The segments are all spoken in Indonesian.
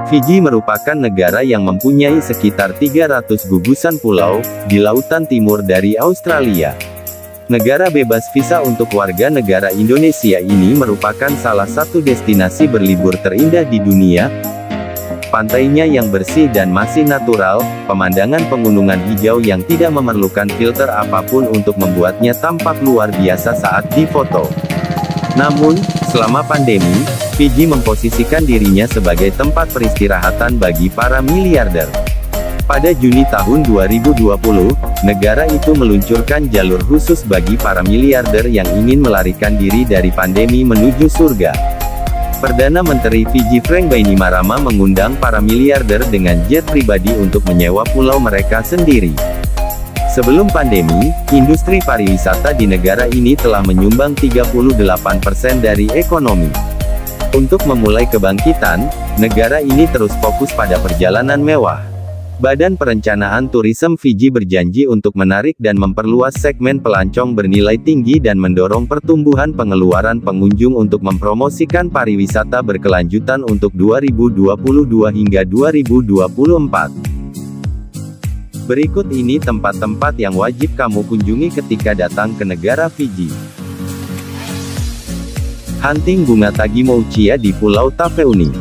Fiji merupakan negara yang mempunyai sekitar 300 gugusan pulau, di lautan timur dari Australia. Negara bebas visa untuk warga negara Indonesia ini merupakan salah satu destinasi berlibur terindah di dunia. Pantainya yang bersih dan masih natural, pemandangan pegunungan hijau yang tidak memerlukan filter apapun untuk membuatnya tampak luar biasa saat difoto. Namun, selama pandemi, Fiji memposisikan dirinya sebagai tempat peristirahatan bagi para miliarder. Pada Juni tahun 2020, negara itu meluncurkan jalur khusus bagi para miliarder yang ingin melarikan diri dari pandemi menuju surga. Perdana Menteri Fiji Frank Bainimarama mengundang para miliarder dengan jet pribadi untuk menyewa pulau mereka sendiri. Sebelum pandemi, industri pariwisata di negara ini telah menyumbang 38% dari ekonomi. Untuk memulai kebangkitan, negara ini terus fokus pada perjalanan mewah. Badan Perencanaan Turisme Fiji berjanji untuk menarik dan memperluas segmen pelancong bernilai tinggi dan mendorong pertumbuhan pengeluaran pengunjung untuk mempromosikan pariwisata berkelanjutan untuk 2022 hingga 2024. Berikut ini tempat-tempat yang wajib kamu kunjungi ketika datang ke negara Fiji. Hunting bunga Tagimouchia di Pulau Taveuni.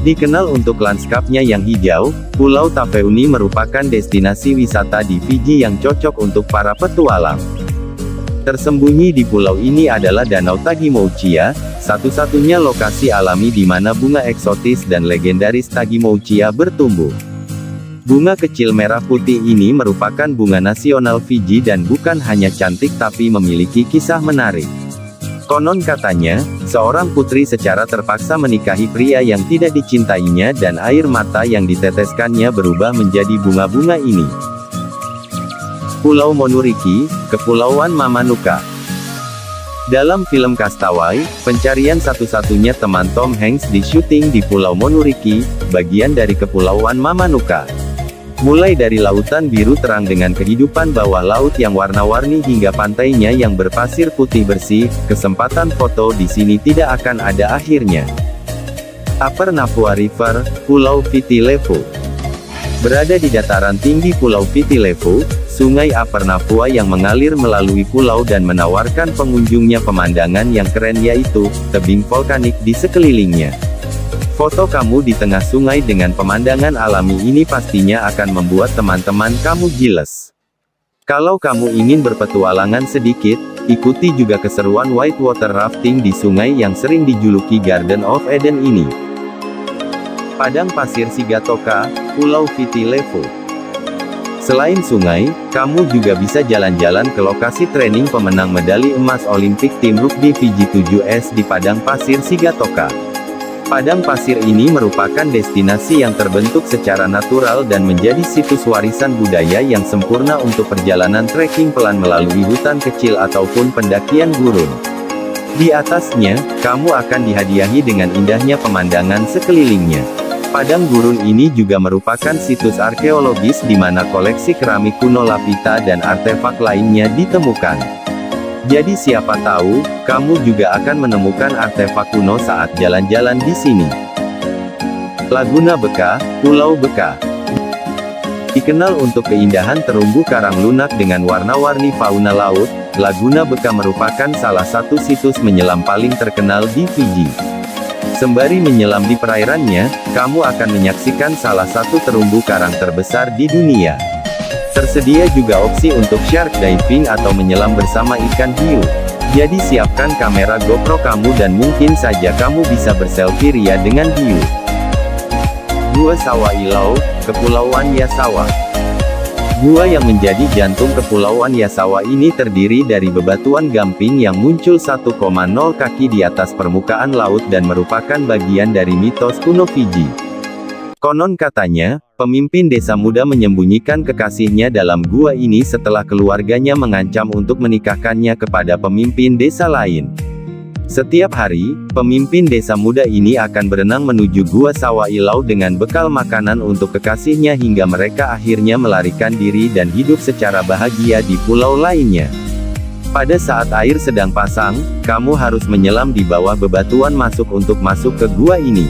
Dikenal untuk lanskapnya yang hijau, Pulau Taveuni merupakan destinasi wisata di Fiji yang cocok untuk para petualang. Tersembunyi di pulau ini adalah Danau Tagimouchia, satu-satunya lokasi alami di mana bunga eksotis dan legendaris Tagimouchia bertumbuh. Bunga kecil merah putih ini merupakan bunga nasional Fiji dan bukan hanya cantik tapi memiliki kisah menarik. Konon katanya, seorang putri secara terpaksa menikahi pria yang tidak dicintainya dan air mata yang diteteskannya berubah menjadi bunga-bunga ini. Pulau Monuriki, Kepulauan Mamanuca. Dalam film Castaway, pencarian satu-satunya teman Tom Hanks di syuting di Pulau Monuriki, bagian dari Kepulauan Mamanuca. Mulai dari lautan biru terang dengan kehidupan bawah laut yang warna-warni hingga pantainya yang berpasir putih bersih, kesempatan foto di sini tidak akan ada akhirnya. Upper Nafua River, Pulau Viti Levu. Berada di dataran tinggi Pulau Viti Levu, Sungai Upper Nafua yang mengalir melalui pulau dan menawarkan pengunjungnya pemandangan yang keren yaitu tebing vulkanik di sekelilingnya. Foto kamu di tengah sungai dengan pemandangan alami ini pastinya akan membuat teman-teman kamu giles. Kalau kamu ingin berpetualangan sedikit, ikuti juga keseruan whitewater rafting di sungai yang sering dijuluki Garden of Eden ini. Padang Pasir Sigatoka, Pulau Viti Levu. Selain sungai, kamu juga bisa jalan-jalan ke lokasi training pemenang medali emas Olimpik tim rugby Fiji 7S di Padang Pasir Sigatoka. Padang pasir ini merupakan destinasi yang terbentuk secara natural dan menjadi situs warisan budaya yang sempurna untuk perjalanan trekking pelan melalui hutan kecil ataupun pendakian gurun. Di atasnya, kamu akan dihadiahi dengan indahnya pemandangan sekelilingnya. Padang gurun ini juga merupakan situs arkeologis di mana koleksi keramik kuno lapita dan artefak lainnya ditemukan. Jadi siapa tahu, kamu juga akan menemukan artefak kuno saat jalan-jalan di sini. Laguna Beka, Pulau Beka. Dikenal untuk keindahan terumbu karang lunak dengan warna-warni fauna laut, Laguna Beka merupakan salah satu situs menyelam paling terkenal di Fiji. Sembari menyelam di perairannya, kamu akan menyaksikan salah satu terumbu karang terbesar di dunia. Tersedia juga opsi untuk shark diving atau menyelam bersama ikan hiu. Jadi siapkan kamera GoPro kamu dan mungkin saja kamu bisa berselfie ria dengan hiu. Gua Sawa Ilau, Kepulauan Yasawa. Gua yang menjadi jantung Kepulauan Yasawa ini terdiri dari bebatuan gamping yang muncul 1,0 kaki di atas permukaan laut dan merupakan bagian dari mitos kuno Fiji. Konon katanya, pemimpin desa muda menyembunyikan kekasihnya dalam gua ini setelah keluarganya mengancam untuk menikahkannya kepada pemimpin desa lain. Setiap hari, pemimpin desa muda ini akan berenang menuju Gua Sawa Ilau dengan bekal makanan untuk kekasihnya hingga mereka akhirnya melarikan diri dan hidup secara bahagia di pulau lainnya. Pada saat air sedang pasang, kamu harus menyelam di bawah bebatuan untuk masuk ke gua ini.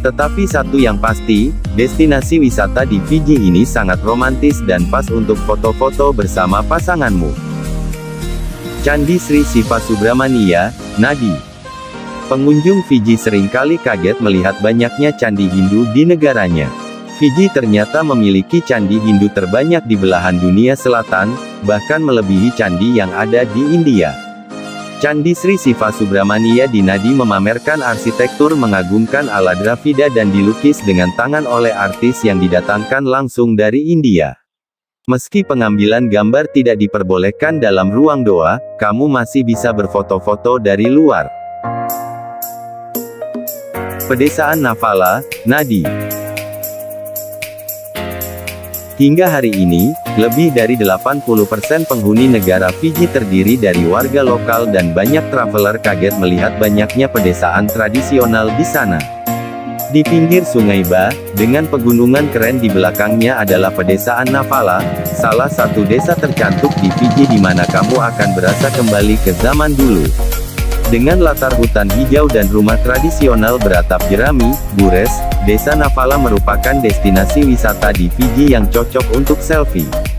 Tetapi satu yang pasti, destinasi wisata di Fiji ini sangat romantis dan pas untuk foto-foto bersama pasanganmu. Candi Sri Siva Subramania, Nadi. Pengunjung Fiji seringkali kaget melihat banyaknya candi Hindu di negaranya. Fiji ternyata memiliki candi Hindu terbanyak di belahan dunia selatan, bahkan melebihi candi yang ada di India. Candi Sri Siva Subramania di Nadi memamerkan arsitektur mengagumkan ala Dravida dan dilukis dengan tangan oleh artis yang didatangkan langsung dari India. Meski pengambilan gambar tidak diperbolehkan dalam ruang doa, kamu masih bisa berfoto-foto dari luar. Pedesaan Navala, Nadi. Hingga hari ini, lebih dari 80% penghuni negara Fiji terdiri dari warga lokal dan banyak traveler kaget melihat banyaknya pedesaan tradisional di sana. Di pinggir Sungai Ba, dengan pegunungan keren di belakangnya adalah pedesaan Navala, salah satu desa tercantik di Fiji di mana kamu akan berasa kembali ke zaman dulu. Dengan latar hutan hijau dan rumah tradisional beratap jerami, Bures, Desa Navala merupakan destinasi wisata di Fiji yang cocok untuk selfie.